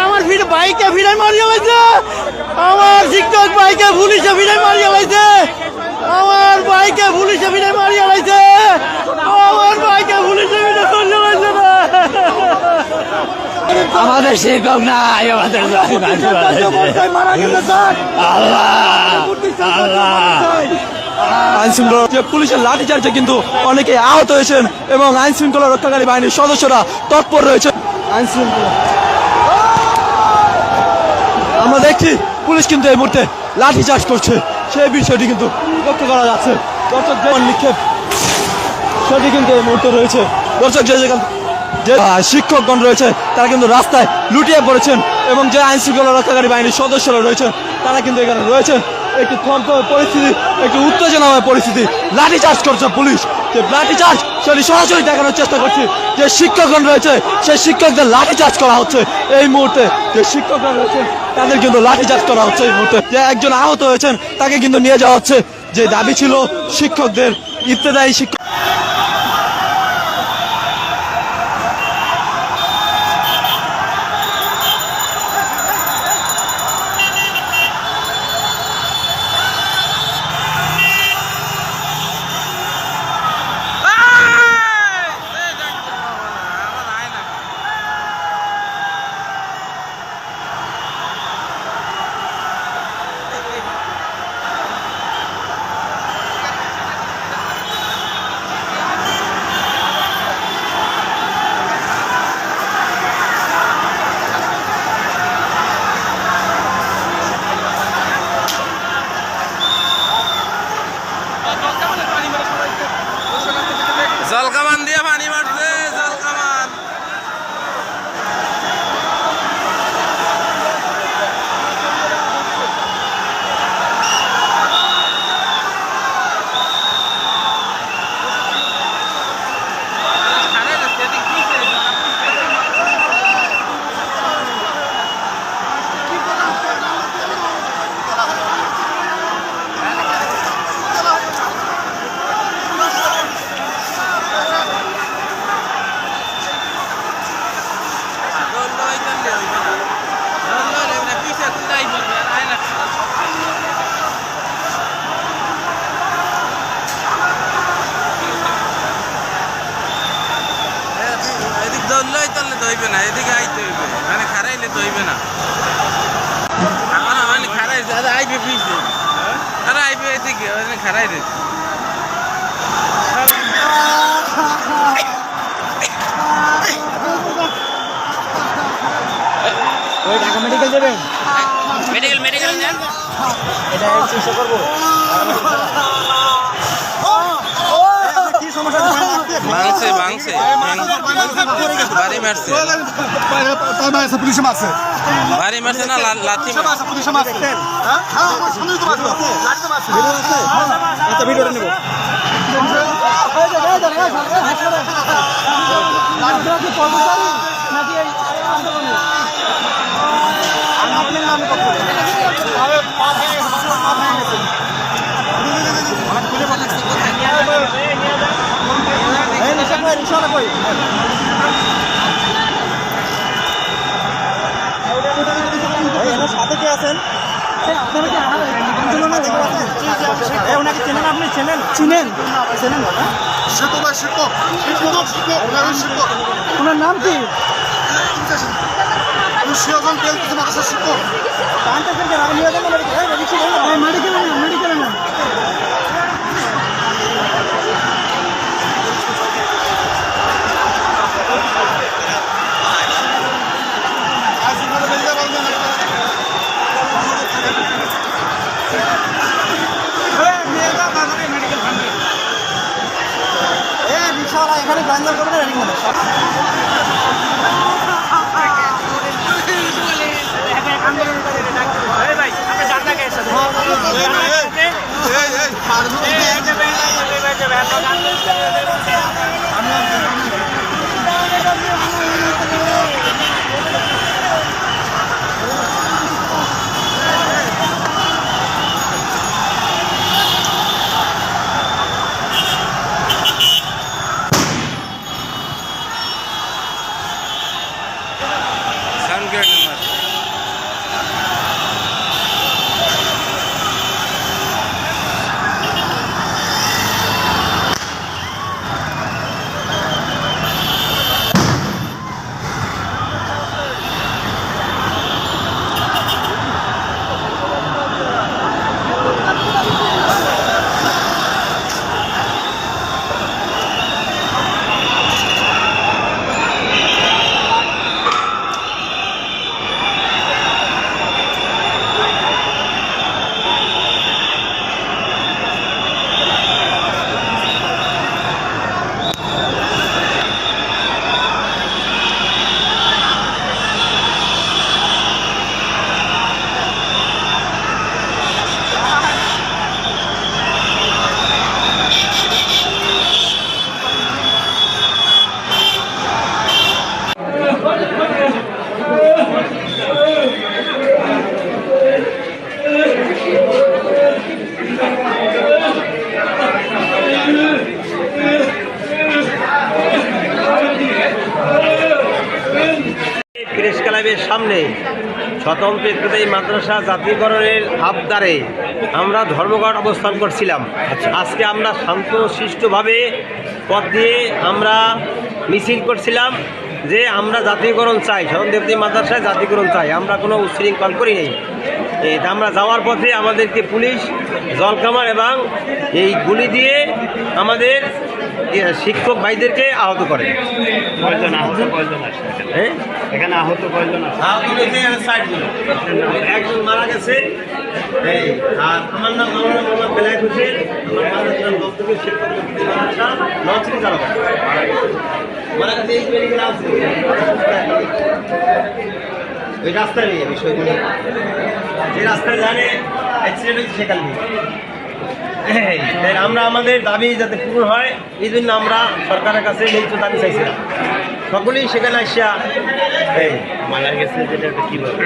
আমার বাইকে ভিড়াই মারিয়া লাইছে, আমার শিক্ষক বাইকে পুলিশে ভিড়াই মারিয়া লাইছে, আমার বাইকে পুলিশে ভিড়াই মারিয়া লাইছে, আমার বাইকে পুলিশে ভিড়াই মারিয়া লাইছে না। আমাদের শিক্ষক নাই, আমাদের আইন শৃঙ্খলা পুলিশের লাঠিচার্জে কিন্তু অনেকে আহত হয়েছেন এবং আইন শৃঙ্খলা রক্ষাকারী বাহিনীর সদস্যরা তৎপর রয়েছে। আইন শৃঙ্খলা আমরা দেখছি পুলিশ কিন্তু এই মুহূর্তে লাঠিচার্জ করছে, সেই বিষয়টি কিন্তু লক্ষ্য করা যাচ্ছে। দর্শক নিক্ষেপ সেটি কিন্তু এই মুহূর্তে রয়েছে। দর্শক যে শিক্ষকগণ রয়েছে তারা কিন্তু রাস্তায় লুটিয়ে পড়েছেন এবং যে আইন শৃঙ্খলা রক্ষাকারী বাহিনীর সদস্যরা রয়েছেন তারা কিন্তু এখানে রয়েছেন। একটি থমথমে পরিস্থিতি, একটি উত্তেজনাময় পরিস্থিতি। লাঠিচার্জ করছে পুলিশ, যে লাঠিচার্জ সেটি সরাসরি দেখানোর চেষ্টা করছি। যে শিক্ষকগণ রয়েছে সেই শিক্ষকদের লাঠিচার্জ করা হচ্ছে এই মুহূর্তে। যে শিক্ষকরা রয়েছে তাদের কিন্তু লাঠিচার্জ করা হচ্ছে এই মুহূর্তে। যে একজন আহত হয়েছেন তাকে কিন্তু নিয়ে যাওয়া হচ্ছে। যে দাবি ছিল শিক্ষকদের ইবতেদায়ী শিক্ষক জলকামান দিয়ে পানি মারছে, জলকামান। ধরলেই তাহলে ধরবে না, এদিকে আইতে হইবে, মানে খারাইলে ধরবে না। মানে খারাই আইবে পিছিয়ে, আরে আইবে এদিকে খারাই রে। ঢাকা মেডিকেল যাবেন? মেডিকেল নেন, এটা চিকিৎসা করবো। ভাঙছে বাড়ি মারছে, পুলিশে মারছে, বাড়ি মারছে না লাথি পুলিশে মারছে। আচ্ছা ভিডিওটা নেব। সাথে কে আছেন? ওনাকে চেনেন? আপনি চিনেন? ওনার নাম কি? মেডিকেল না। এখানে গাঞ্জা করবে না ভাই, সাউন্ড গ্রেড মার প্রেস ক্লাবের সামনে স্বতন্ত্র ইবতেদায়ী মাদ্রাসা জাতীয়করণের আবদারে আমরা ধর্মঘট অবস্থান করছিলাম। আজকে আমরা শান্তশিষ্টভাবে পথ দিয়ে আমরা মিছিল করছিলাম যে আমরা জাতীয়করণ চাই, স্বতন্ত্র ইবতেদায়ী মাদ্রাসায় জাতীয়করণ চাই। আমরা কোনো উচ্ছৃঙ্খল করি নাই। আমরা যাওয়ার পথে আমাদেরকে পুলিশ জলকামান এবং এই গুলি দিয়ে আমাদের শিক্ষক ভাইদেরকে আহত করে। এখানে আহত কয়জন আছে? একজন মারা গেছে। আর আমার নাম মাওলানা মোহাম্মদ বেলায়েত হোসেন, আমার মাদ্রাসার দপ্তরের শিক্ষক নওশরী চালক মারা গেছে। এই মেডিকেল আছে ওই রাস্তায় নিয়ে বিষয়গুলি যে রাস্তায় জানে অ্যাক্সিডেন্ট হয়েছে সেখানে নিয়ে আমরা আমাদের দাবি যাতে পূরণ হয় এই জন্য আমরা সরকারের কাছে লিখিত দাবি চাইছিলাম। সকলেই সেখানে আসিয়া মারা গেছে যেটা কি বলবো